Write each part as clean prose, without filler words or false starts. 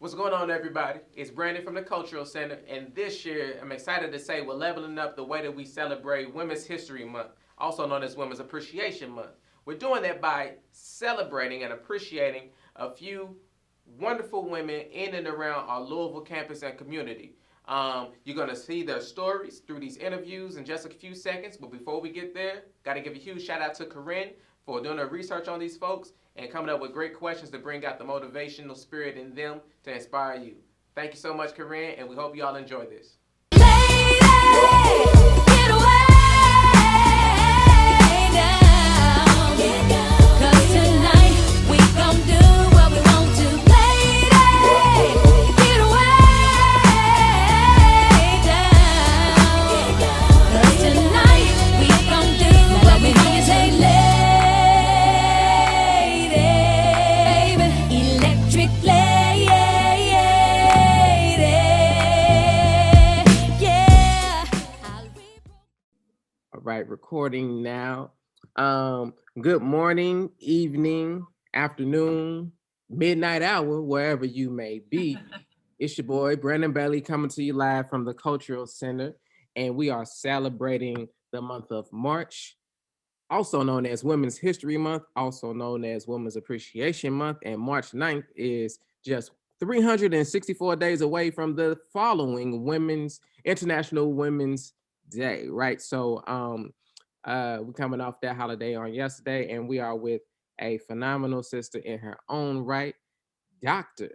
What's going on, everybody? It's Brandon from the Cultural Center, and this year I'm excited to say we're leveling up the way that we celebrate Women's History Month, also known as Women's Appreciation Month. We're doing that by celebrating and appreciating a few wonderful women in and around our Louisville campus and community. You're going to see their stories through these interviews in just a few seconds, but before we get there, got to give a huge shout out to Corinne for doing her research on these folks and coming up with great questions to bring out the motivational spirit in them to inspire you. Thank you so much, Corinne, and we hope you all enjoy this. Lady, get away now. Get down. 'Cause tonight we gon' do what we want to. Lady, get away down. 'Cause tonight we gon' do what we want to. Say, right, recording now. Good morning, evening, afternoon, midnight hour, wherever you may be. It's your boy, Brandon Bailey, coming to you live from the Cultural Center, and we are celebrating the month of March, also known as Women's History Month, also known as Women's Appreciation Month, and March 9th is just 364 days away from the following International Women's Day, right? So we're coming off that holiday on yesterday, and we are with a phenomenal sister in her own right. Doctor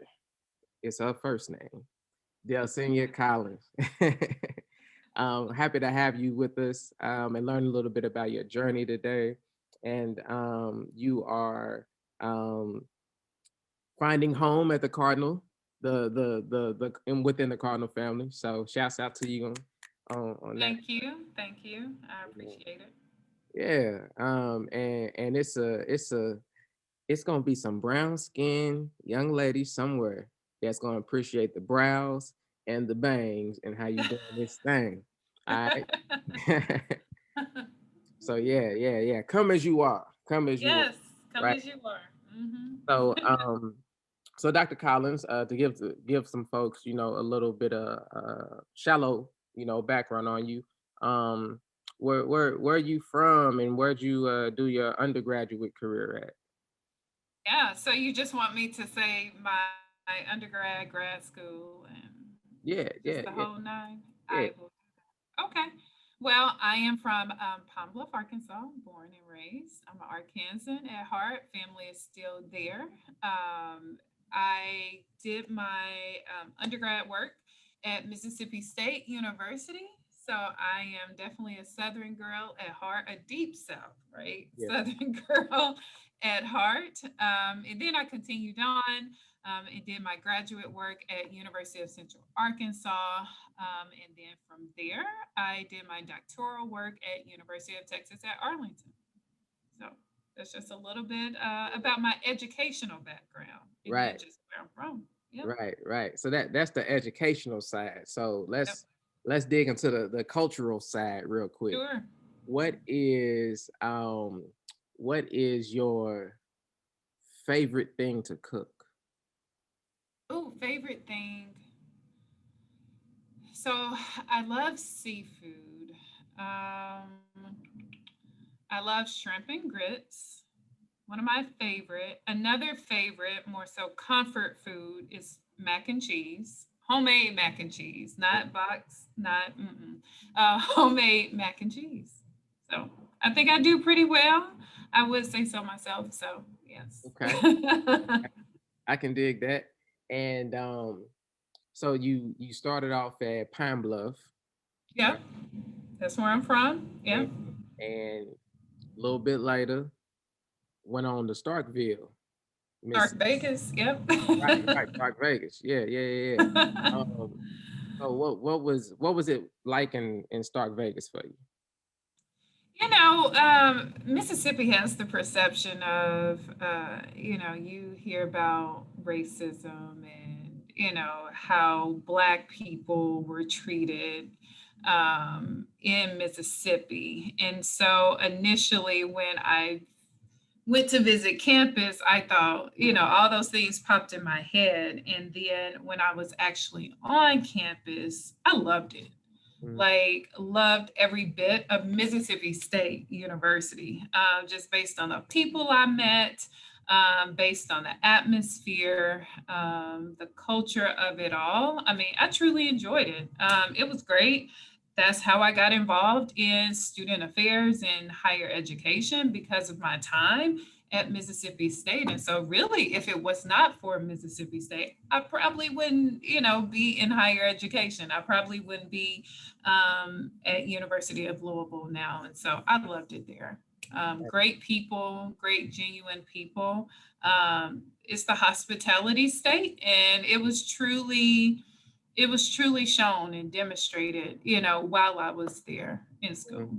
is her first name, Delcenia Collins. Happy to have you with us and learn a little bit about your journey today. And you are finding home at the Cardinal, and within the Cardinal family. So shouts out to you on that. Thank you. I appreciate it. Yeah. And it's gonna be some brown skinned young lady somewhere that's gonna appreciate the brows and the bangs and how you doing this thing. All right. So yeah. Come as you are. Come as you are. Yes, come Right. as you are. So so Dr. Collins, to give some folks, a little bit of shallow, background on you. Um, where are you from, and where'd you do your undergraduate career at? Yeah, so you just want me to say my undergrad, grad school, and Yeah, just the yeah, whole yeah, nine? I yeah. will do that. Okay. Well, I am from Palm Bluff, Arkansas, born and raised. I'm an Arkansan at heart. Family is still there. I did my undergrad work at Mississippi State University. So I am definitely a Southern girl at heart, a deep South, right? Yeah. Southern girl at heart. And then I continued on and did my graduate work at University of Central Arkansas. And then from there, I did my doctoral work at University of Texas at Arlington. So that's just a little bit about my educational background, and then Right, just where I'm from. Yep. right. So that's the educational side. So Yep. let's dig into the cultural side real quick. Sure. What is your favorite thing to cook? Oh, favorite thing. So I love seafood. I love shrimp and grits. One of my favorite. Another favorite, more so comfort food, is mac and cheese. Homemade mac and cheese, not box, not homemade mac and cheese. So I think I do pretty well. I would say so myself. So yes. Okay, I can dig that. And so you started off at Pine Bluff, Yep, right? that's where I'm from. And, Yep. and a little bit later went on to Starkville, Dark Mississippi. Vegas. Yep. Right, Stark Vegas. Yeah. Um, so what was it like in Stark Vegas for you? Mississippi has the perception of, you hear about racism and, how Black people were treated in Mississippi. And so initially, when I went to visit campus, I thought, all those things popped in my head. And then when I was actually on campus, I loved it. Mm, Like, loved every bit of Mississippi State University, just based on the people I met, based on the atmosphere, the culture of it all. I mean, I truly enjoyed it. It was great. That's how I got involved in student affairs and higher education, because of my time at Mississippi State. And so really, if it was not for Mississippi State, I probably wouldn't, be in higher education. I probably wouldn't be at University of Louisville now. And so I loved it there. Great people, great genuine people. It's the hospitality state, and it was truly shown and demonstrated, while I was there in mm, school.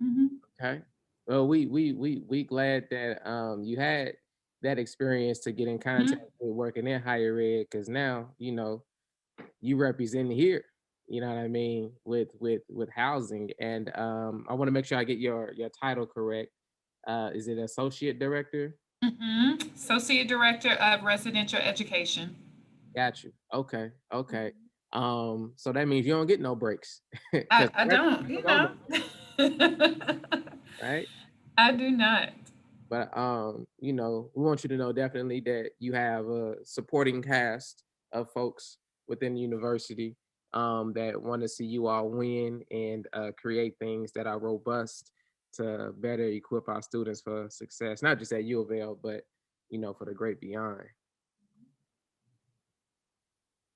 Hmm. okay. Well, we glad that you had that experience to get in contact with working in higher ed, because now you represent here. You know what I mean, with housing. And I want to make sure I get your title correct. Is it associate director? Associate Director of Residential Education. Got you. Okay. Okay. So that means you don't get no breaks. I, Because I don't, don't go no, I right? do not. But we want you to know definitely that you have a supporting cast of folks within the university that want to see you all win and create things that are robust to better equip our students for success, not just at U of L, but for the great beyond.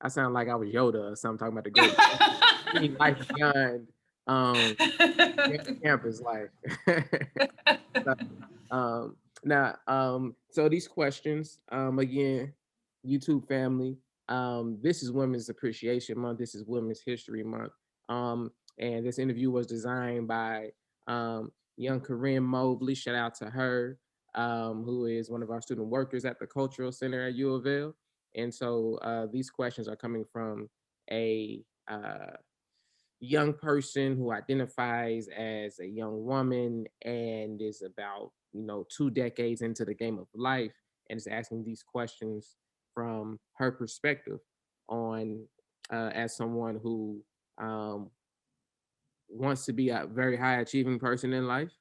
I sound like I was Yoda or something talking about the great life beyond um, campus life. So, now, so these questions, again, YouTube family, this is Women's Appreciation Month. This is Women's History Month. And this interview was designed by young Corinne Mobley. Shout out to her, who is one of our student workers at the Cultural Center at U of L. And so these questions are coming from a young person who identifies as a young woman and is about 2 decades into the game of life, and is asking these questions from her perspective on as someone who um, wants to be a very high achieving person in life.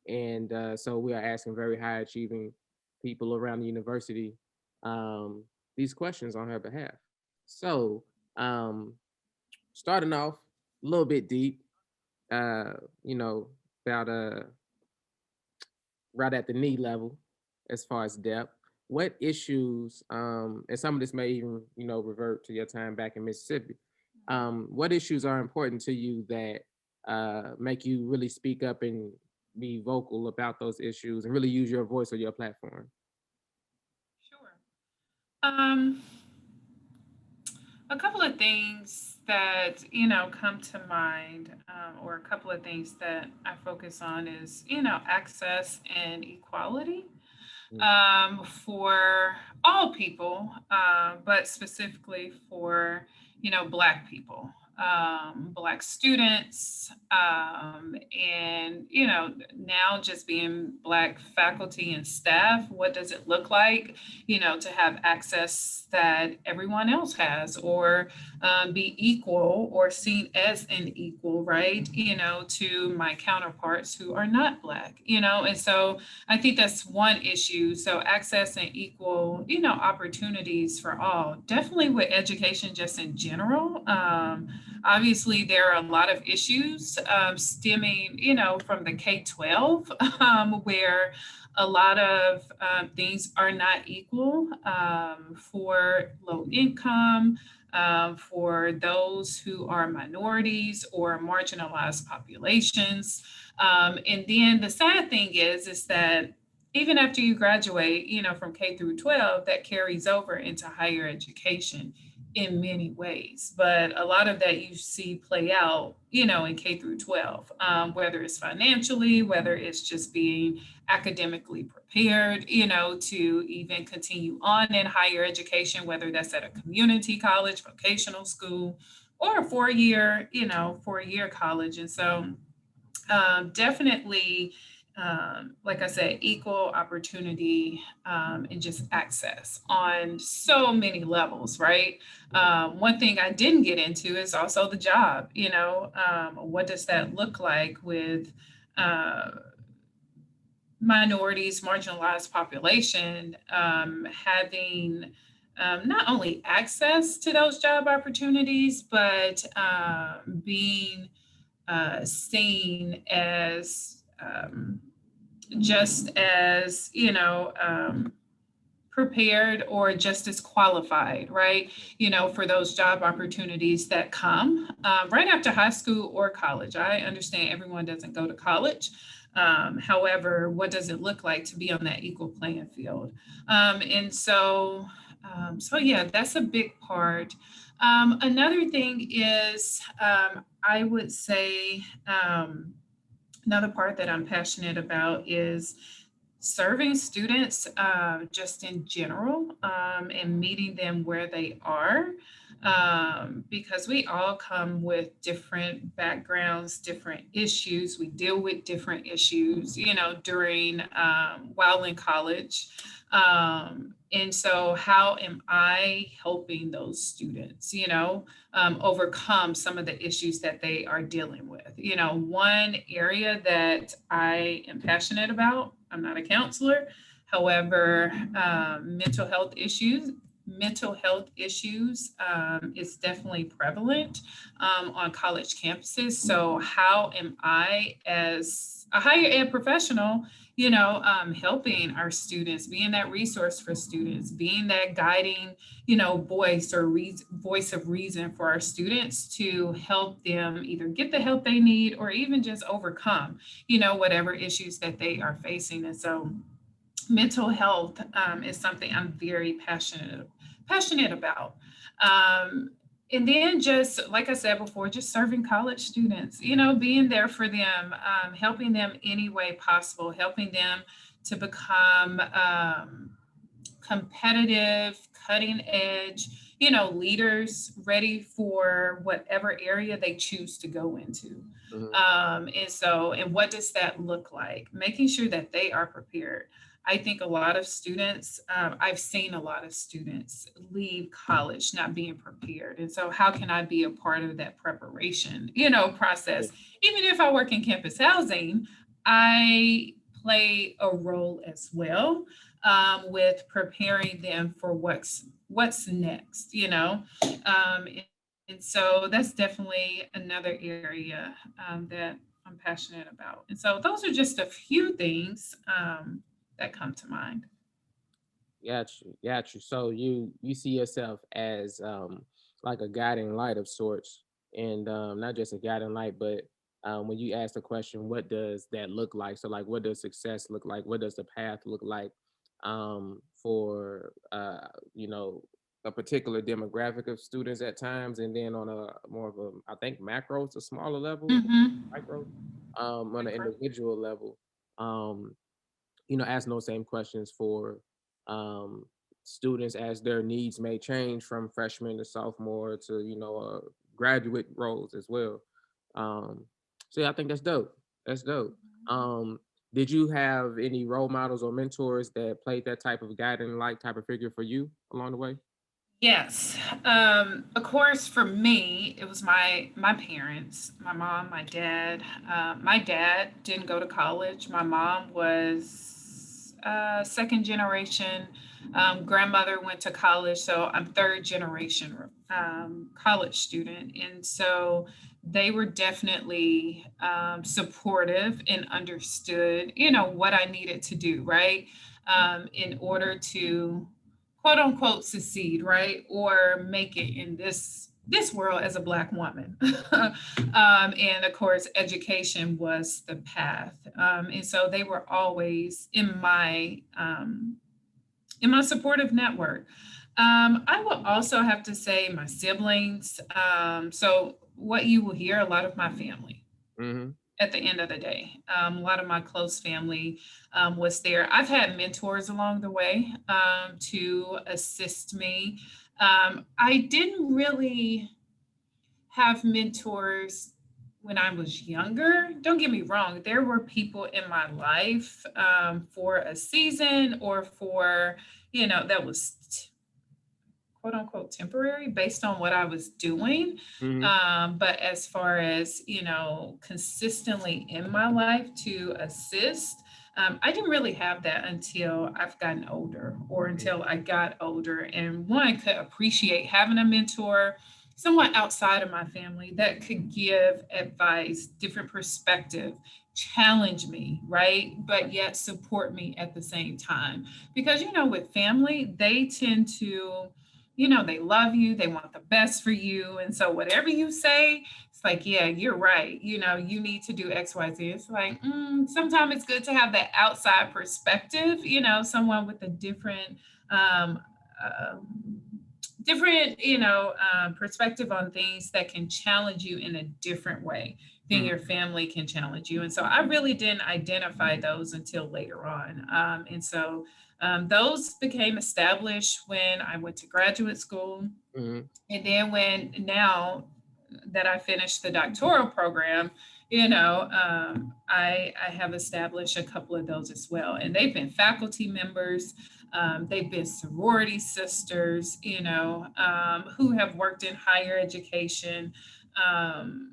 And so we are asking very high achieving people around the university um, these questions on her behalf. So um, starting off a little bit deep, uh, you know, about right at the knee level as far as depth. What issues, and some of this may even, revert to your time back in Mississippi. What issues are important to you that make you really speak up and be vocal about those issues and really use your voice or your platform? Sure. Um, a couple of things that come to mind, or a couple of things that I focus on is access and equality, Mm, for all people, but specifically for Black people, Black students, and now just being Black faculty and staff. What does it look like, to have access that everyone else has, or be equal or seen as an equal, right? To my counterparts who are not Black, and so I think that's one issue. So access and equal, opportunities for all. Definitely with education, just in general. Obviously, there are a lot of issues stemming, from the K-12, where a lot of things are not equal for low income, for those who are minorities or marginalized populations. And then the sad thing is that even after you graduate, from K through 12, that carries over into higher education in many ways. But a lot of that you see play out, in K through 12, whether it's financially, whether it's just being academically prepared, to even continue on in higher education, whether that's at a community college, vocational school, or a 4-year college. And so definitely like I said, equal opportunity and just access on so many levels, right? One thing I didn't get into is also the job. What does that look like with uh, minorities, marginalized population, having not only access to those job opportunities, but being seen as just as, prepared or just as qualified, right? For those job opportunities that come right after high school or college. I understand everyone doesn't go to college. However, what does it look like to be on that equal playing field? And so yeah, that's a big part. Another thing is, I would say, another part that I'm passionate about is serving students just in general, and meeting them where they are, because we all come with different backgrounds, different issues. We deal with different issues, during while in college. And so, how am I helping those students, overcome some of the issues that they are dealing with? One area that I am passionate about, I'm not a counselor. However, mental health issues is definitely prevalent on college campuses. So how am I, as a higher ed professional, helping our students, being that resource for students, being that guiding, voice of reason for our students to help them either get the help they need or even just overcome, whatever issues that they are facing. And so mental health is something I'm very passionate about. And then, just like I said before, just serving college students, being there for them, helping them any way possible, helping them to become competitive, cutting edge, leaders ready for whatever area they choose to go into. And what does that look like? Making sure that they are prepared. I think a lot of students, I've seen a lot of students leave college not being prepared. And so how can I be a part of that preparation, process? Even if I work in campus housing, I play a role as well, with preparing them for what's next, and so that's definitely another area that I'm passionate about. And so those are just a few things that come to mind. Got you. So you see yourself as like a guiding light of sorts, and not just a guiding light, but when you ask the question, what does that look like? So like, what does success look like? What does the path look like for a particular demographic of students at times, and then on a more of a, I think, macro to smaller level, Mm-hmm. micro, on an individual level. Um, asking those same questions for um, students as their needs may change from freshman to sophomore to graduate roles as well. Um, so yeah, I think that's dope. That's dope. Um, did you have any role models or mentors that played that type of guiding light type of figure for you along the way? Yes. Of course, for me, it was my parents, my mom, my dad. My dad didn't go to college. My mom was second generation. Grandmother went to college, so I'm third generation college student, and so they were definitely supportive and understood, what I needed to do, right, in order to quote unquote succeed, right, or make it in this world as a Black woman. And of course, education was the path, and so they were always in my supportive network. I will also have to say my siblings. So what you will hear, a lot of my family Mm-hmm. at the end of the day. A lot of my close family was there. I've had mentors along the way to assist me. I didn't really have mentors when I was younger, don't get me wrong, there were people in my life for a season or for, that was quote unquote temporary based on what I was doing. Hmm. But as far as, consistently in my life to assist, I didn't really have that until I've gotten older or until I got older. And one could appreciate having a mentor, someone outside of my family that could give advice, different perspective, challenge me, right? But yet support me at the same time. Because, with family, they tend to, they love you, they want the best for you. And so whatever you say, it's like, yeah, you're right. You need to do XYZ. It's like, sometimes it's good to have that outside perspective, someone with a um, uh, different, perspective on things that can challenge you in a different way than Hmm. your family can challenge you. And so I really didn't identify those until later on. And so those became established when I went to graduate school. Hmm. And then when now that I finished the doctoral program, I have established a couple of those as well. And they've been faculty members, they've been sorority sisters, who have worked in higher education. Um,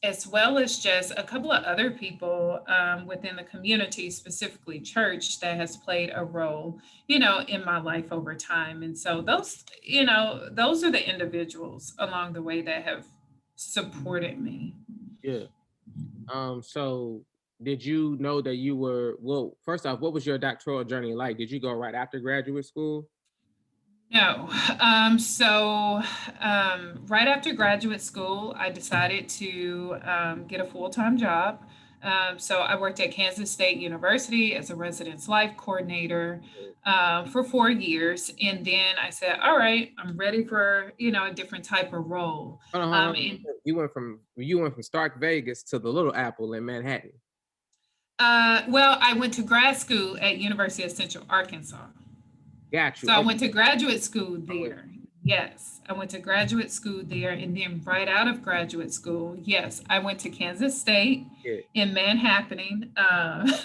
as well as just a couple of other people within the community, specifically church, that has played a role, in my life over time. And so those are the individuals along the way that have supported me. Yeah. So did you know that you were, well, first off, what was your doctoral journey like? Did you go right after graduate school? No. Right after graduate school, I decided to get a full time job. So I worked at Kansas State University as a residence life coordinator for 4 years. And then I said, all right, I'm ready for, a different type of role. Hold on, hold on. And You went from Stark Vegas to the Little Apple in Manhattan. well, I went to grad school at University of Central Arkansas. Got you. So I Okay. went to graduate school Oh, there. Yes, I went to graduate school there. And then right out of graduate school, yes, I went to Kansas State yeah. in Manhattan,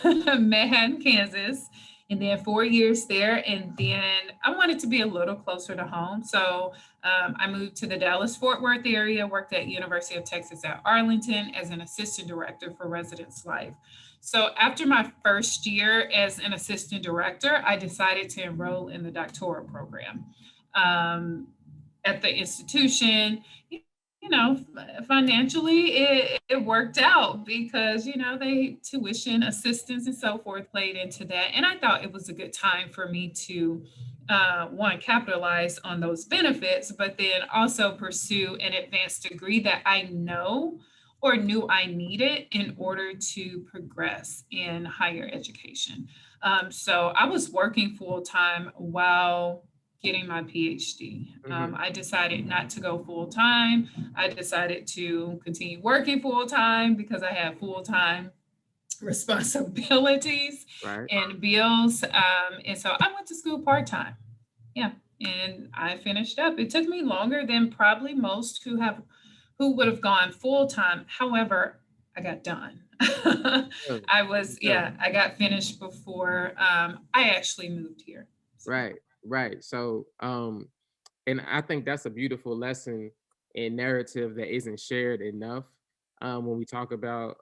Manhattan, Kansas. And then 4 years there. And then I wanted to be a little closer to home. So I moved to the Dallas Fort Worth area, worked at University of Texas at Arlington as an assistant director for residence life. So after my first year as an assistant director, I decided to enroll in the doctoral program um, at the institution. Financially, it worked out because they tuition assistance and so forth played into that, and I thought it was a good time for me to one capitalize on those benefits, but then also pursue an advanced degree that I know or knew I needed in order to progress in higher education. So I was working full time while getting my PhD. Hmm. I decided not to go full time. I decided to continue working full time because I had full time responsibilities Right. and bills. And so I went to school part time. Yeah. And I finished up. It took me longer than probably most who would have gone full time. However, I got done. Yeah. Yeah. I got finished before I actually moved here. So Right. Right. So, and I think that's a beautiful lesson in narrative that isn't shared enough. When we talk about,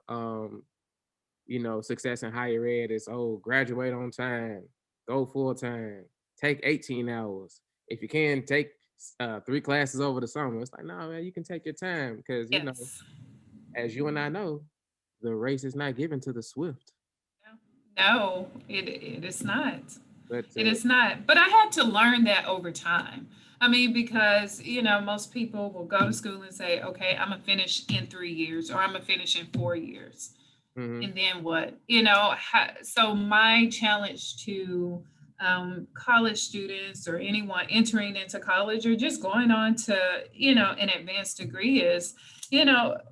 success in higher ed, is, oh, graduate on time, go full time, take 18 hours. If you can take 3 classes over the summer, it's like, no, man, you can take your time because, yes. as you and I know, the race is not given to the swift. No, it is not. But It is not. But I had to learn that over time. I mean, because, most people will go to school and say, okay, I'm going to finish in 3 years or I'm going to finish in 4 years. mhm, And then what? So my challenge to college students or anyone entering into college or just going on to, an advanced degree is,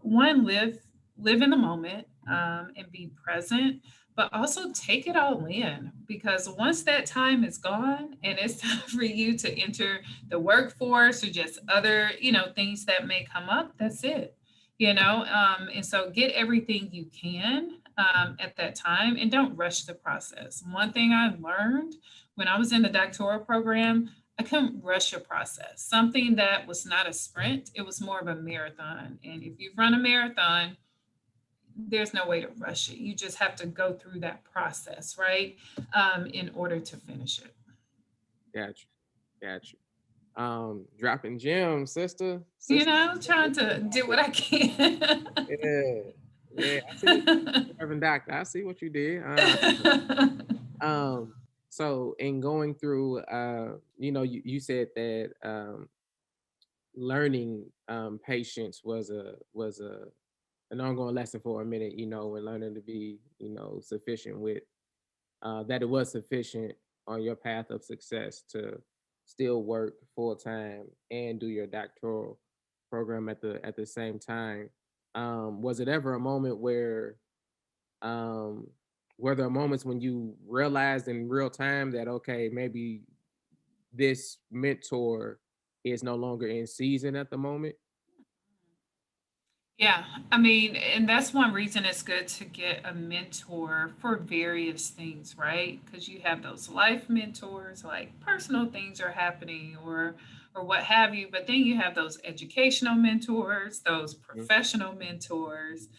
one, live in the moment and be present, but also take it all in because once that time is gone and it's time for you to enter the workforce or just other, things that may come up, that's it. And so get everything you can at that time, and don't rush the process. One thing I learned when I was in the doctoral program, I couldn't rush a process. Something that was not a sprint, it was more of a marathon. And if you run a marathon, there's no way to rush it. You just have to go through that process, right? In order to finish it. Got you. Got you. Dropping gems, sister. Trying to do what I can. Yeah, yeah. I see what you did, Reverend Doctor. I see what you did. Um, so in going through, you said that learning patience was a an ongoing lesson for a minute. And learning to be sufficient with that it was sufficient on your path of success to still work full time and do your doctoral program at the same time. Was it ever a moment um, were there moments when you realized in real time that okay, maybe this mentor is no longer in season at the moment? Yeah, I mean, and that's one reason it's good to get a mentor for various things, right? Because you have those life mentors, like personal things are happening or what have you, but then you have those educational mentors, those Mhm. professional mentors,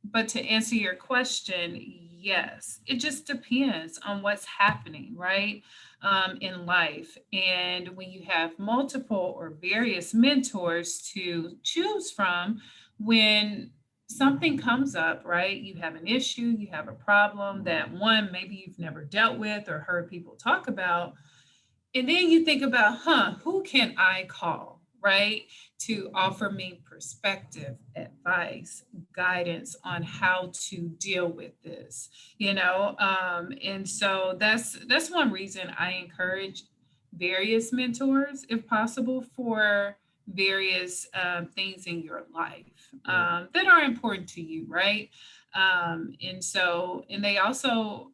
but to answer your question, yes, it just depends on what's happening, right? In life. And when you have multiple or various mentors to choose from, when something comes up, right? You have an issue, you have a problem that one, maybe you've never dealt with or heard people talk about, and then you think about, who can I call, right? To offer me perspective, advice, guidance on how to deal with this, and so that's one reason I encourage various mentors, if possible, for various things in your life Mhm. that are important to you, right? And they also,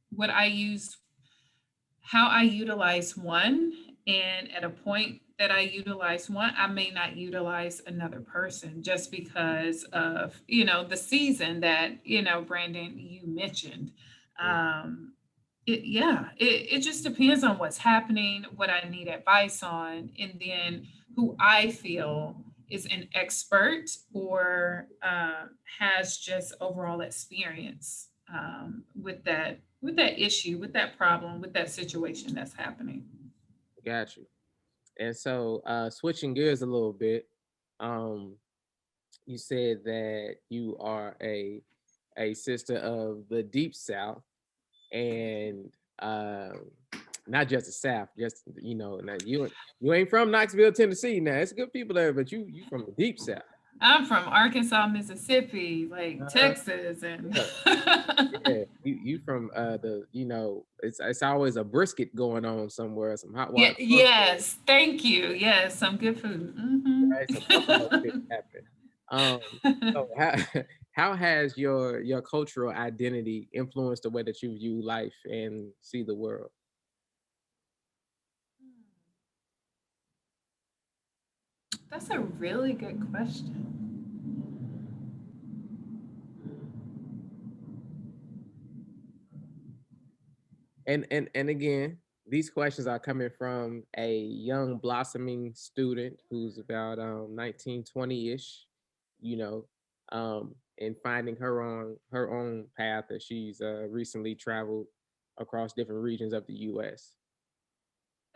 what I use how I utilize one, and at a point that I utilize one, I may not utilize another person just because of, the season that, Brandon, you mentioned. Mhm. It just depends on what's happening, what I need advice on, and then who I feel is an expert or has just overall experience with that issue, with that problem, with that situation that's happening. Got you. And so, switching gears a little bit, um, you said that you are a sister of the Deep South, and not just the South, just now you ain't from Knoxville, Tennessee. Now it's good people there, but you from the Deep South. I'm from Arkansas, Mississippi, like Uh, Texas, and yeah, yeah. You from it's always a brisket going on somewhere, some hot yeah, water pork, yes, thank you. Yes, some good food. right? Some buffalo chicken happen. Um, so how how has your cultural identity influenced the way that you view life and see the world? That's a really good question. And again, these questions are coming from a young blossoming student who's about 19, 20-ish, you know, and finding her own path as she's recently traveled across different regions of the US.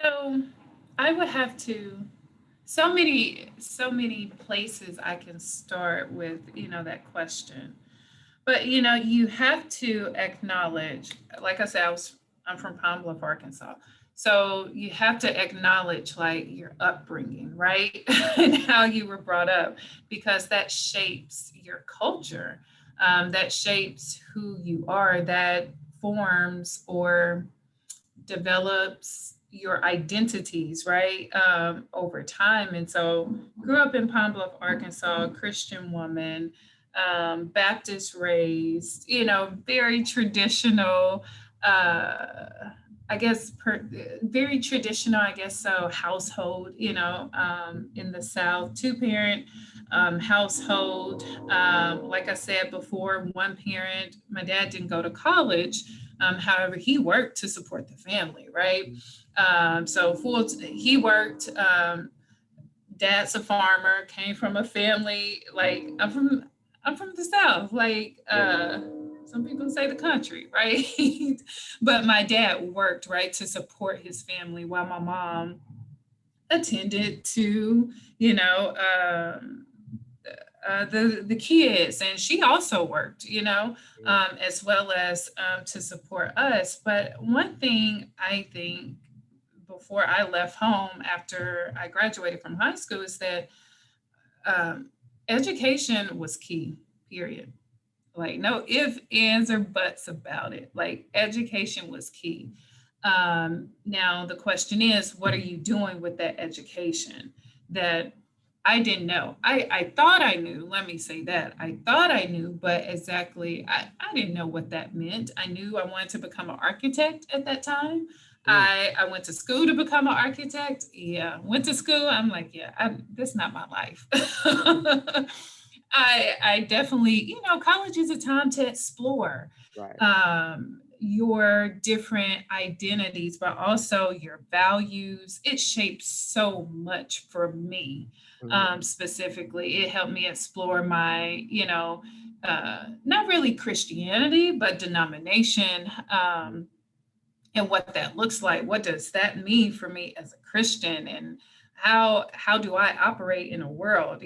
So I would have to, so many places I can start with, that question. But you have to acknowledge, like I said, I'm from Pine Bluff, Arkansas. So you have to acknowledge like your upbringing, right? And how you were brought up, because that shapes your culture. That shapes who you are, that forms or develops your identities, right? Over time. And so grew up in Pine Bluff, Arkansas, Christian woman, Baptist raised, very traditional, uh, I guess very traditional, I guess so, household, in the South, two-parent household. Like I said before, one parent, my dad didn't go to college. However, he worked to support the family, right? He worked. Dad's a farmer, came from a family, like I'm from the South, like some people say the country, right? But my dad worked, right, to support his family while my mom attended to, the kids, and she also worked, as well as to support us. But one thing I think before I left home after I graduated from high school is that um, education was key, period. Like, no ifs, ands, or buts about it. Like, education was key. Now, the question is, what are you doing with that education that I didn't know? I thought I knew, let me say that. I thought I knew, but exactly, I didn't know what that meant. I knew I wanted to become an architect at that time. Mm. I went to school to become an architect. Yeah, went to school. I'm like, yeah, that's not my life. I definitely, college is a time to explore Right. your different identities, but also your values. It shaped so much for me. Mhm. Specifically, it helped me explore my, not really Christianity, but denomination. And what that looks like. What does that mean for me as a Christian, and how do I operate in a world,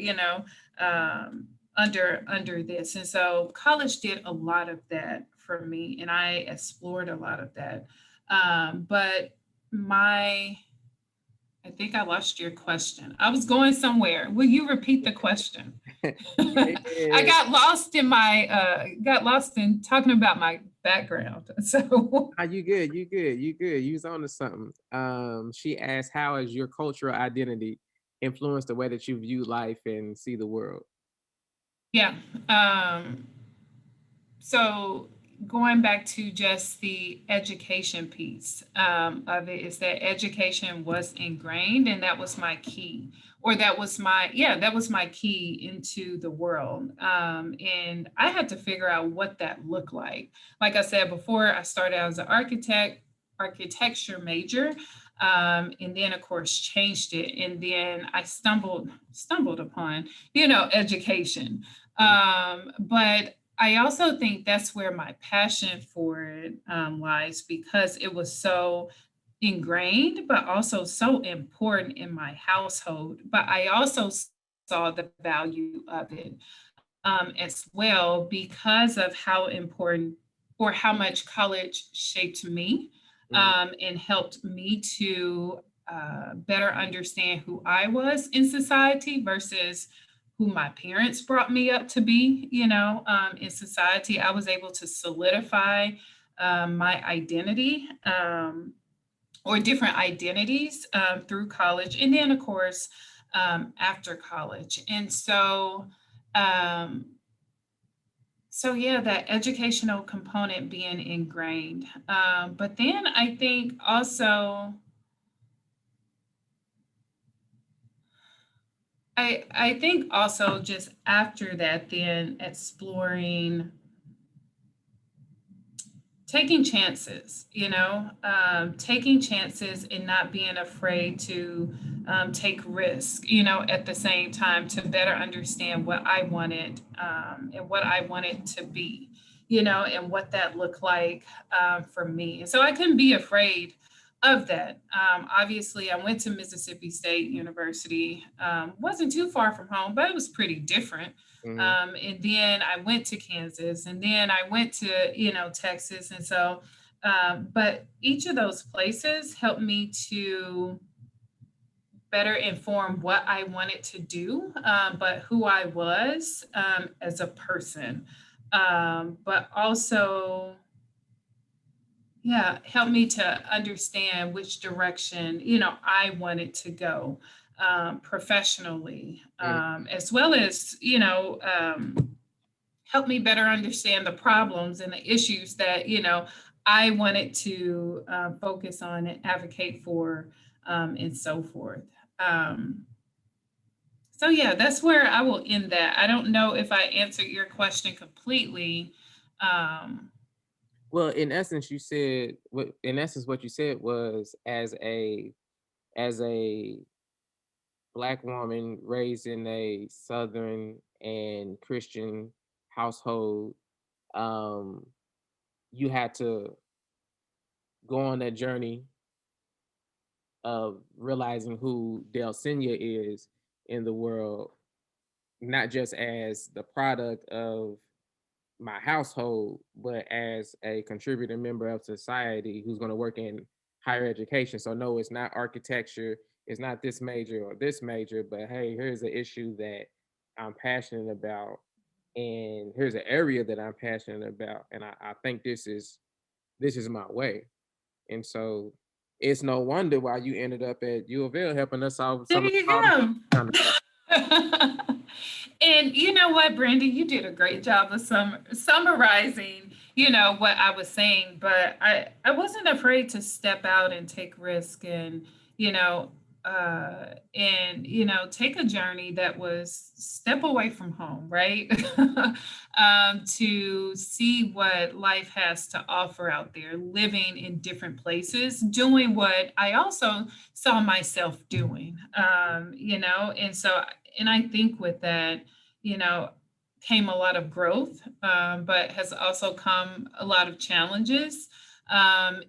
under this? And so college did a lot of that for me, and I explored a lot of that. But my I think I lost your question. I was going somewhere. Will you repeat the question? I Yeah. got lost in talking about my background. So Ah, you good, you good, you good. You was on to something. She asked, how has your cultural identity influenced the way that you view life and see the world? yeah. So going back to just the education piece of it, is that education was ingrained, and that was my key, or that was my key into the world. And I had to figure out what that looked like. Like I said before, I started as an architecture major. And then of course changed it, and then I stumbled upon, education. Mhm. But I also think that's where my passion for it lies, because it was so ingrained, but also so important in my household. But I also saw the value of it as well, because of how important, or how much college shaped me Mhm. and helped me to better understand who I was in society versus who my parents brought me up to be, in society. I was able to solidify my identity, or different identities through college. And then, of course, after college. And um, yeah, that educational component being ingrained. But then I think also, I think also just after that, then exploring taking chances, taking chances and not being afraid to take risk, at the same time, to better understand what I wanted, and what I wanted to be, and what that looked like for me. And so I couldn't be afraid of that. Obviously, I went to Mississippi State University, wasn't too far from home, but it was pretty different. Mhm. And then I went to Kansas, and then I went to, Texas. And so, but each of those places helped me to better inform what I wanted to do, but who I was as a person. But also, yeah, helped me to understand which direction, I wanted to go professionally, Mhm. as well as, help me better understand the problems and the issues that, I wanted to focus on and advocate for, and so forth. Um, so yeah, that's where I will end that. I don't know if I answered your question completely. Um, Well, in essence, you said what in essence what you said was as a black woman raised in a Southern and Christian household, um, you had to go on that journey of realizing who Delcenia is in the world, not just as the product of my household, but as a contributing member of society who's going to work in higher education. So no, it's not architecture, it's not this major or this major, but hey, here's an issue that I'm passionate about, and here's an area that I'm passionate about, and I think this is my way. And so it's no wonder why you ended up at UofL helping us solve there some of the you problems go. we're trying to solve. And you know what, Brandy, you did a great job of summarizing, what I was saying, but I wasn't afraid to step out and take risk and, you know, take a journey that was step away from home, right? To see what life has to offer out there, living in different places, doing what I also saw myself doing, and so, and I think with that, you know, came a lot of growth, but has also come a lot of challenges,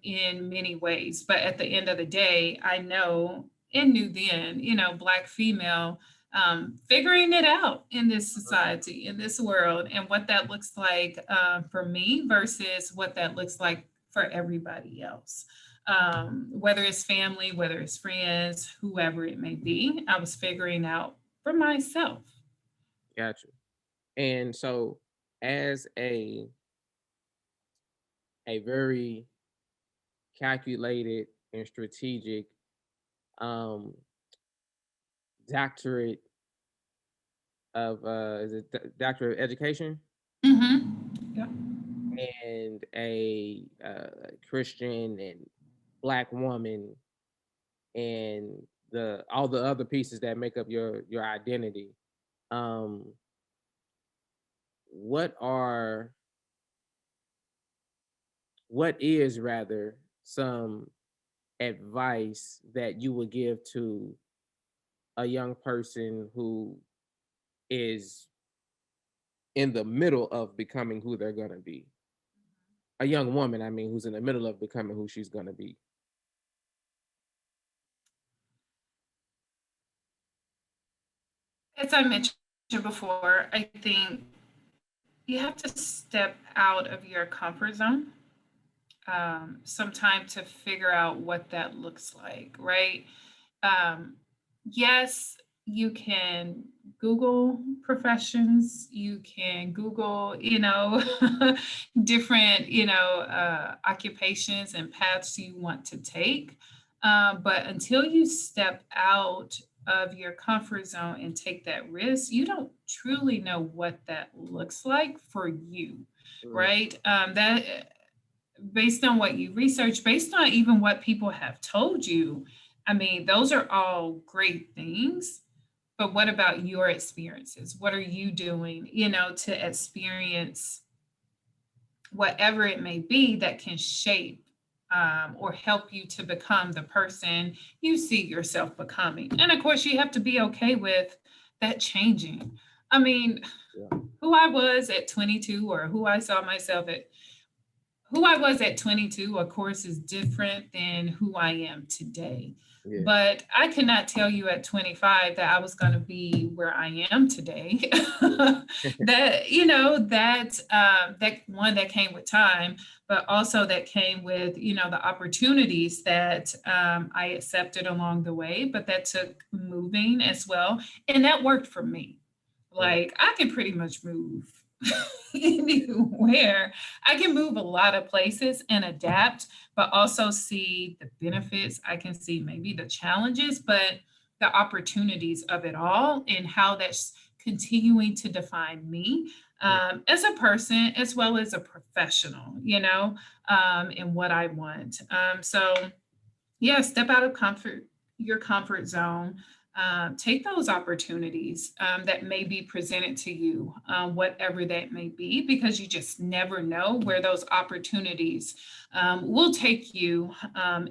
in many ways. But at the end of the day, I know and knew then, Black female, figuring it out in this society, in this world, and what that looks like, for me versus what that looks like for everybody else. Whether it's family, whether it's friends, whoever it may be, I was figuring out for myself. Gotcha. And so as a very calculated and strategic um doctorate of is it doctor of education Mm-hmm. Yeah. and a Christian and black woman and the all the other pieces that make up your identity. Um, what are what is rather some advice that you would give to a young person who is in the middle of becoming who they're gonna be? A young woman, I mean, who's in the middle of becoming who she's gonna be. As I mentioned before, I think you have to step out of your comfort zone, sometime to figure out what that looks like, right? Um, yes, you can Google professions, you can Google, different, occupations and paths you want to take. But until you step out of your comfort zone and take that risk, you don't truly know what that looks like for you, Mm, right? That based on what you research, based on even what people have told you. I mean, those are all great things. But what about your experiences? What are you doing, to experience whatever it may be that can shape, or help you to become the person you see yourself becoming? And of course, you have to be okay with that changing. I mean, yeah, who I was at 22 or who I was at 22, of course, is different than who I am today. yeah, But I cannot tell you at 25 that I was going to be where I am today. yeah. That, that one that came with time, but also that came with, the opportunities that, I accepted along the way, but that took moving as well. And that worked for me. Mm, Like I can pretty much move anywhere. I can move a lot of places and adapt, but also see the benefits. I can see maybe the challenges, but the opportunities of it all and how that's continuing to define me. Mm. as a person as well as a professional, and what I want. So yeah, step out of your comfort zone. Take those opportunities that may be presented to you, whatever that may be, because you just never know where those opportunities will take you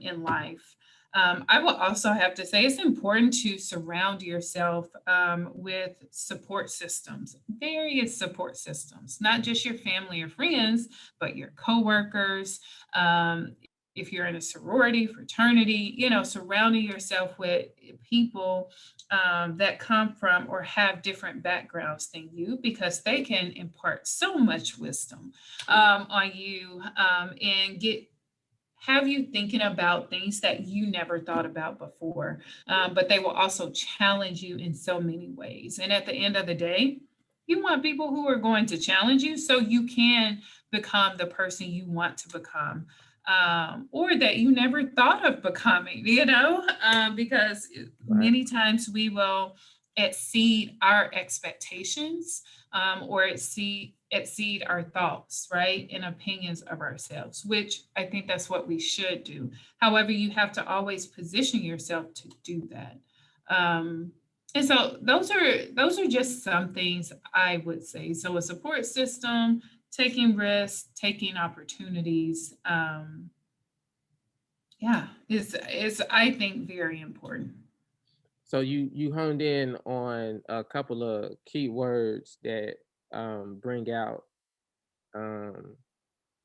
in life. I will also have to say it's important to surround yourself with support systems, various support systems, not just your family or friends, but your coworkers. If you're in a sorority, fraternity, surrounding yourself with people that come from or have different backgrounds than you, because they can impart so much wisdom on you, and have you thinking about things that you never thought about before. But they will also challenge you in so many ways. And at the end of the day, you want people who are going to challenge you so you can become the person you want to become, or that you never thought of becoming, because Right. many times we will exceed our expectations, or exceed our thoughts, right, and opinions of ourselves, which I think that's what we should do. However, you have to always position yourself to do that. And so those are just some things I would say. So a support system, taking risks, taking opportunities, yeah, is I think very important. So you honed in on a couple of key words that bring out um,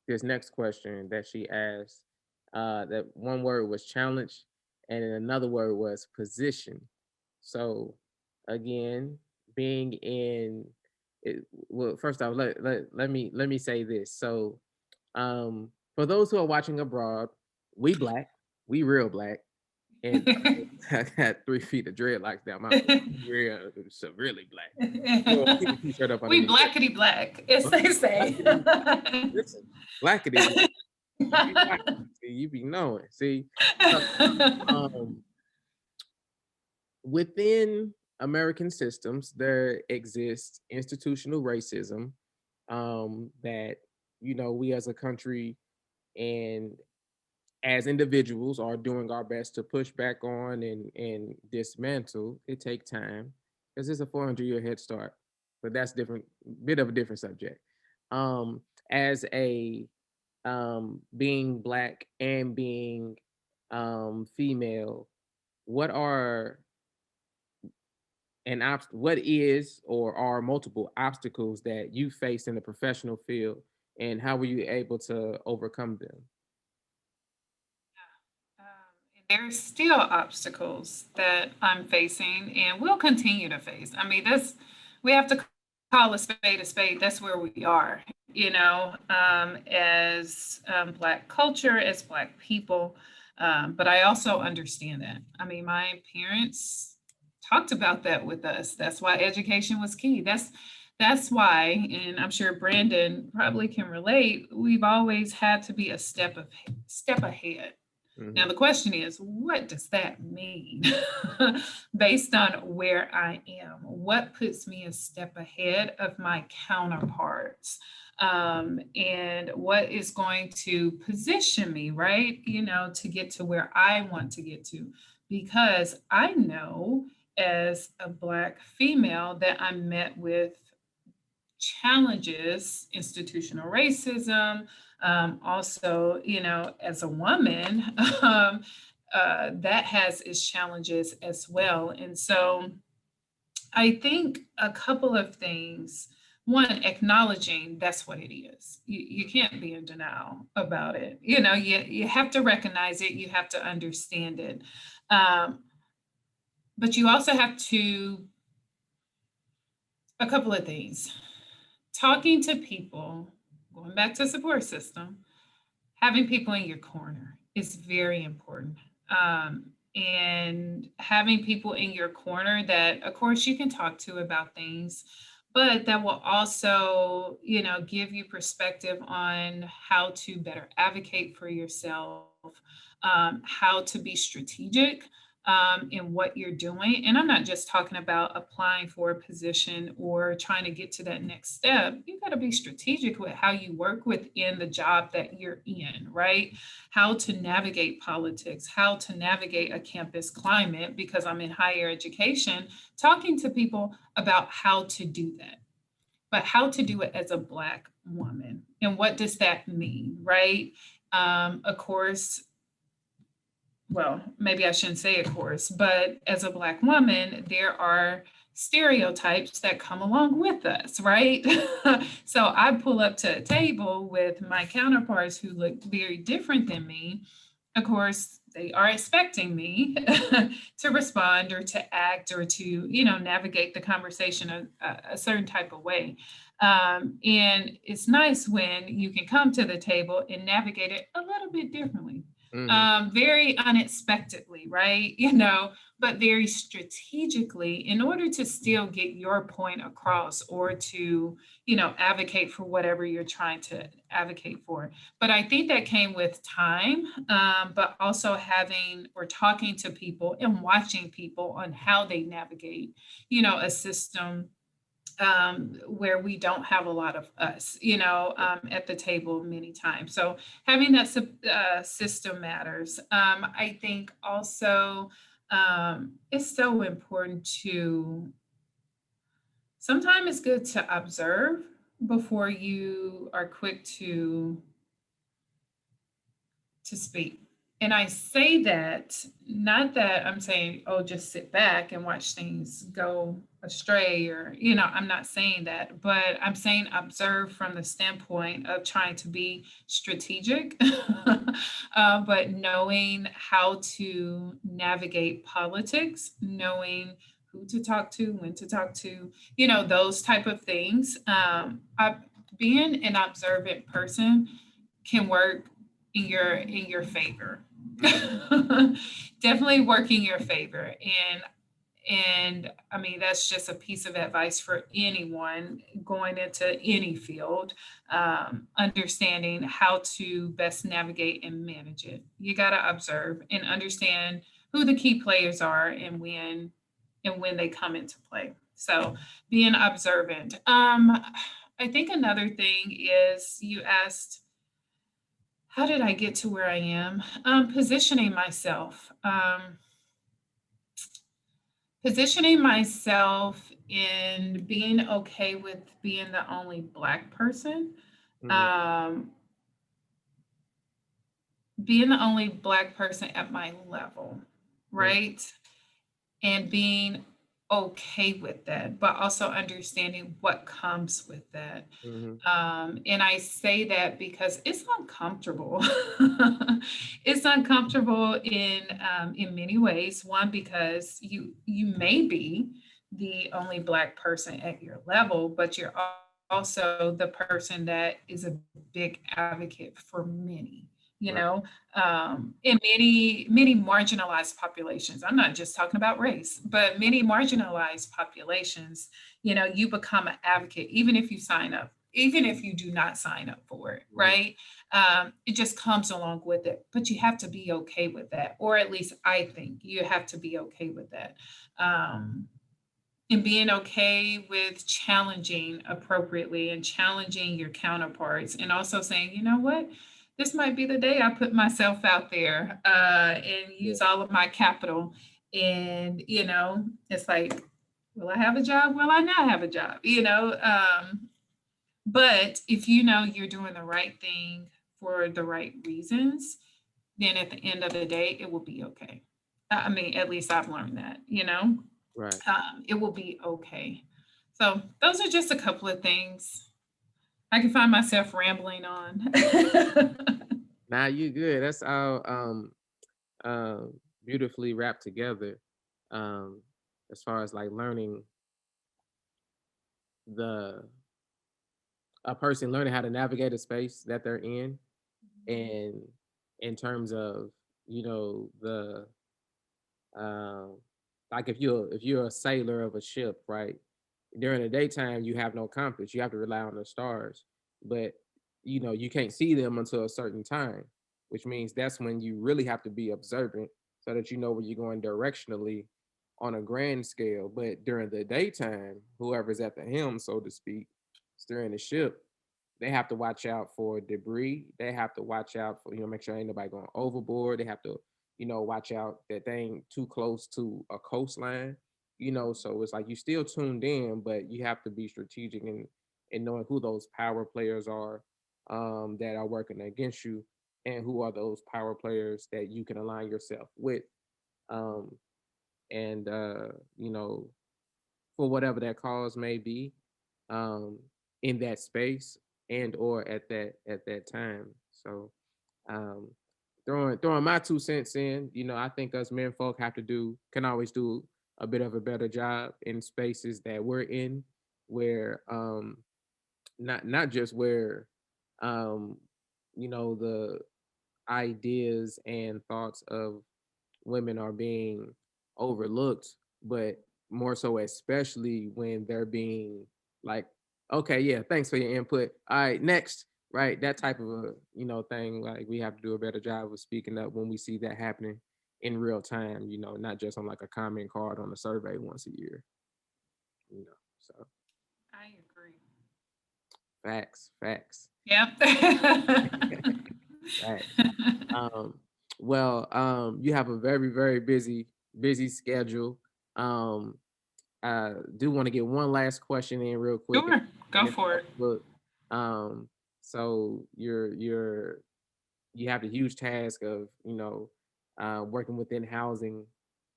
this next question that she asked. That one word was challenge, and then another word was position. So again, being in it, well, first off, let me say this. So for those who are watching abroad, we black, we real black, and I got 3 feet of dreadlocks down my real, so really black. You know, keep a t-shirt up We underneath. blackety black, as they say. Blackity black. Listen, blackity black. You be black. See, you be knowing. See, so, um, within American systems, there exists institutional racism that we as a country and as individuals are doing our best to push back on and dismantle. It take time because it's a 400-year head start, but that's different, bit of a different subject. As a being black and being female, what are what is or are multiple obstacles that you face in the professional field, and how were you able to overcome them? And there's still obstacles that I'm facing and will continue to face. I mean, we have to call a spade a spade. That's where we are, as Black culture, as Black people. But I also understand that. I mean, my parents talked about that with us. That's why education was key. That's why, and I'm sure Brandon probably can relate. We've always had to be a step ahead. Now, Mhm. the question is, what does that mean based on where I am? What puts me a step ahead of my counterparts? And what is going to position me, right? To get to where I want to get to. Because I know as a Black female that I'm met with challenges, institutional racism, also, as a woman, that has its challenges as well. And so I think a couple of things. One, acknowledging that's what it is. You can't be in denial about it. You have to recognize it, you have to understand it. Um, but you also have to, a couple of things, talking to people, going back to support system, having people in your corner is very important. And having people in your corner that, of course, you can talk to about things, but that will also, give you perspective on how to better advocate for yourself, how to be strategic, in what you're doing. And I'm not just talking about applying for a position or trying to get to that next step. You got to be strategic with how you work within the job that you're in, right? How to navigate politics, how to navigate a campus climate, because I'm in higher education, talking to people about how to do that, but how to do it as a Black woman. And what does that mean, right? Of course, well, maybe I shouldn't say of course, but as a Black woman, there are stereotypes that come along with us, right? So I pull up to a table with my counterparts who look very different than me. Of course, they are expecting me to respond or to act or to, navigate the conversation a certain type of way. And it's nice when you can come to the table and navigate it a little bit differently, Mm-hmm. very unexpectedly, right? But very strategically in order to still get your point across or to, advocate for whatever you're trying to advocate for. But I think that came with time, but also having or talking to people and watching people on how they navigate, a system where we don't have a lot of us, at the table many times. So having that system matters. I think also it's so important to sometimes it's good to observe before you are quick to speak. And I say that not that I'm saying, oh, just sit back and watch things go astray, or, I'm not saying that, but I'm saying observe from the standpoint of trying to be strategic, but knowing how to navigate politics, knowing who to talk to, when to talk to, those type of things. Being an observant person can work in your favor. Definitely work in your favor. And I mean, that's just a piece of advice for anyone going into any field, understanding how to best navigate and manage it. You got to observe and understand who the key players are and when they come into play. So being observant. I think another thing is you asked, how did I get to where I am? Positioning myself. Positioning myself in being okay with being the only Black person. Mm-hmm. Um, being the only Black person at my level, right? And being okay with that, but also understanding what comes with that. Mm-hmm. And I say that because it's uncomfortable. It's uncomfortable in many ways. One, because you may be the only Black person at your level, but you're also the person that is a big advocate for many. Right. In many marginalized populations. I'm not just talking about race, but many marginalized populations. You become an advocate even if you sign up, even if you do not sign up for it, Mm-hmm. right? It just comes along with it, but you have to be okay with that, or at least I think you have to be okay with that. And being okay with challenging appropriately and challenging your counterparts, and also saying, you know what, this might be the day I put myself out there and Yeah. use all of my capital. And, it's like, will I have a job? Will I not have a job? But if you know you're doing the right thing for the right reasons, then at the end of the day, it will be okay. I mean, at least I've learned that. Right. It will be okay. So those are just a couple of things. I can find myself rambling on. Now you good. That's all beautifully wrapped together. Um, as far as like learning the a person learning how to navigate a space that they're in, and in terms of the um like if you're a sailor of a ship, right? During the daytime you have no compass, you have to rely on the stars, but you can't see them until a certain time, which means that's when you really have to be observant so that you know where you're going directionally on a grand scale. But during the daytime, whoever's at the helm, so to speak, steering the ship, they have to watch out for debris. They have to watch out for, make sure ain't nobody going overboard. They have to, watch out that they ain't too close to a coastline. So it's like you still tuned in, but you have to be strategic in knowing who those power players are, that are working against you, and who are those power players that you can align yourself with. Um, and for whatever that cause may be, um, in that space and or at that time. So, um, throwing my 2 cents in, I think us men folk can always do a bit of a better job in spaces that we're in, where not just where um the ideas and thoughts of women are being overlooked, but more so, especially when they're being like, okay, yeah, thanks for your input. All right, next, right? That type of a thing. Like we have to do a better job of speaking up when we see that happening in real time. Not just on like a comment card on a survey once a year. So I agree. facts. Yep. Facts. Um, well, you have a very, very busy schedule. Um, I do want to get one last question in real quick, Sure, and go it's for about it. the book. So you have the huge task of working within housing,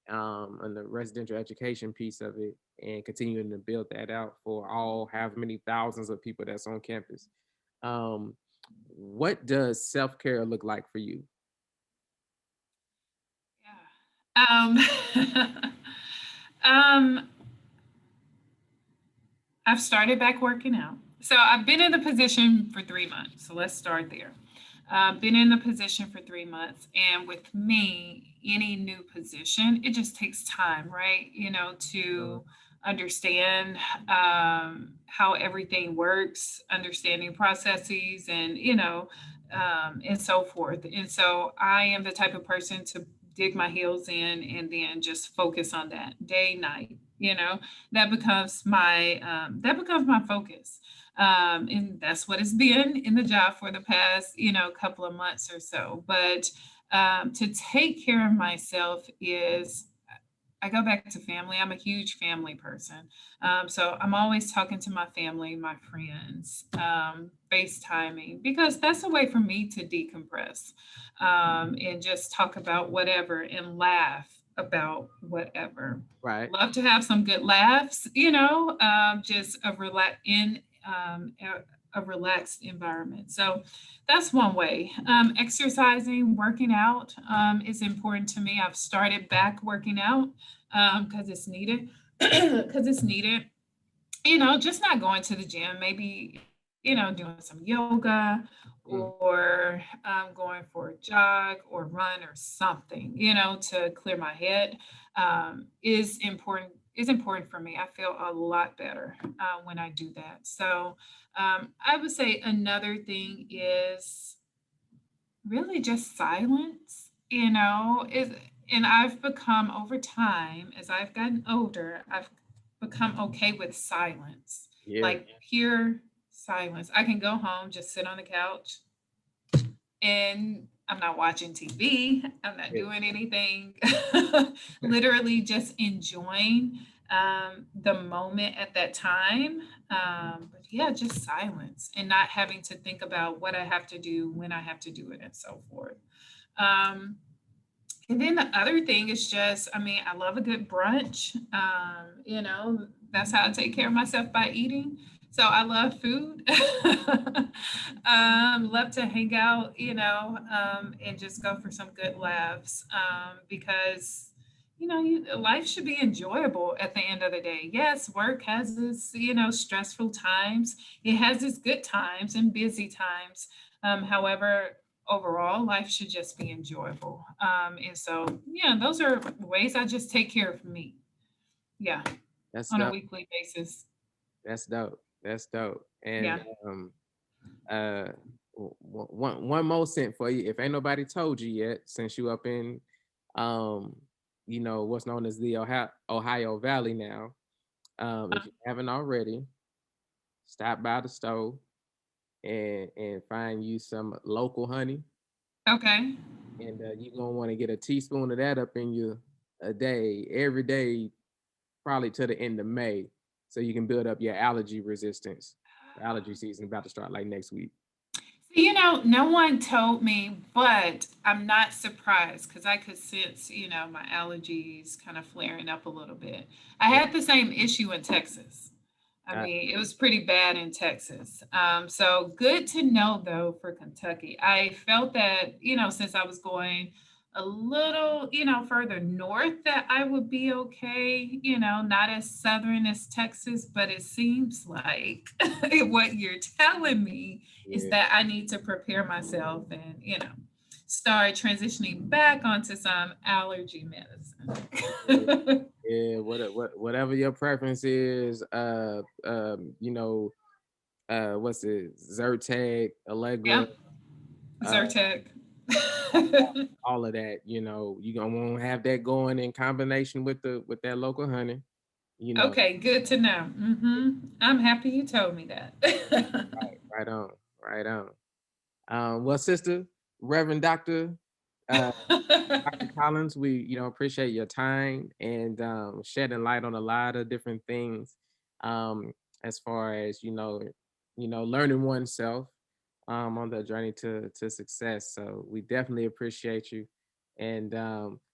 and the residential education piece of it, and continuing to build that out for all however many thousands of people that's on campus. Um, what does self care look like for you? Yeah. Um, I've started back working out. So I've been in the position for 3 months. So let's start there. Been in the position for 3 months. And with me, any new position, it just takes time, right? To understand how everything works, understanding processes, and so forth. And so I am the type of person to dig my heels in and then just focus on that day, night. That becomes my focus, and that's what it's been in the job for the past couple of months or so. But to take care of myself is, I go back to family. I'm a huge family person. So I'm always talking to my family, my friends, FaceTiming, because that's a way for me to decompress, and just talk about whatever and laugh about whatever. Right. Love to have some good laughs, just a relaxed environment. So that's one way. Exercising, working out, is important to me. I've started back working out because it's needed. Because it's needed. Just not going to the gym. Maybe doing some yoga Mm. or going for a jog or run or something. To clear my head is important. Is important for me. I feel a lot better when I do that. So I would say another thing is really just silence, is and I've become over time, as I've gotten older, I've become okay with silence. Yeah. Like pure silence. I can go home, just sit on the couch, and I'm not watching TV. I'm not Yeah. doing anything. Literally just enjoying the moment at that time. But yeah, just silence and not having to think about what I have to do, when I have to do it, and so forth. Um, and then the other thing is just, I mean, I love a good brunch. That's how I take care of myself, by eating. So I love food. Love to hang out, and just go for some good laughs, because life should be enjoyable at the end of the day. Yes, work has its, stressful times. It has its good times and busy times. However, overall, life should just be enjoyable. And so, yeah, those are ways I just take care of me. Yeah, That's on a dope. weekly basis. That's dope. That's dope. And Yeah. uh one more cent for you. If ain't nobody told you yet, since you up in um, what's known as the Ohio Valley now. If you haven't already, stop by the store and find you some local honey, Okay. and you're gonna want to get a teaspoon of that up in you a day, every day, probably to the end of May, so you can build up your allergy resistance. The allergy season about to start like next week. See, no one told me, but I'm not surprised because I could sense, my allergies kind of flaring up a little bit. I Yeah. had the same issue in Texas. I Uh, mean, it was pretty bad in Texas. So good to know though for Kentucky. I felt that, since I was going a little, further north, that I would be okay, not as southern as Texas, but it seems like what you're telling me is yeah, that I need to prepare myself and, start transitioning back onto some allergy yeah, medicine. yeah. Whatever your preference is, what's it, Zyrtec, Allegra, Yeah, uh, Zyrtec. all of that. You gonna want to have that going in combination with that local honey. You know, Okay, good to know. I'm happy you told me that. right on, right on. Well, sister, Reverend Doctor, uh, Dr. Collins, we appreciate your time and shedding light on a lot of different things, um, as far as learning oneself, on the journey to success. So we definitely appreciate you, and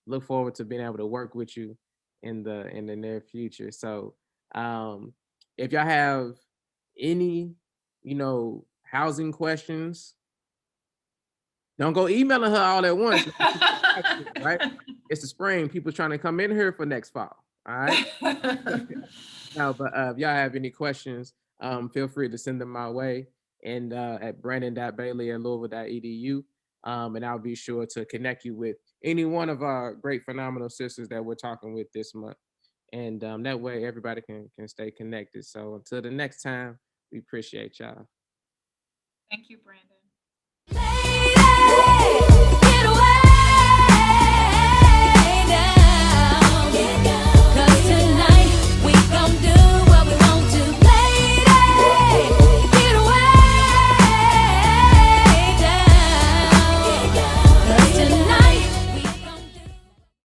look forward to being able to work with you in the near future. So um, if y'all have any housing questions, don't go emailing her all at once, right? It's the spring. People trying to come in here for next fall. All right. No, but if y'all have any questions, feel free to send them my way and at brandon.bailey@louisville.edu. And I'll be sure to connect you with any one of our great phenomenal sisters that we're talking with this month. And that way everybody can stay connected. So until the next time, we appreciate y'all. Thank you, Brandon.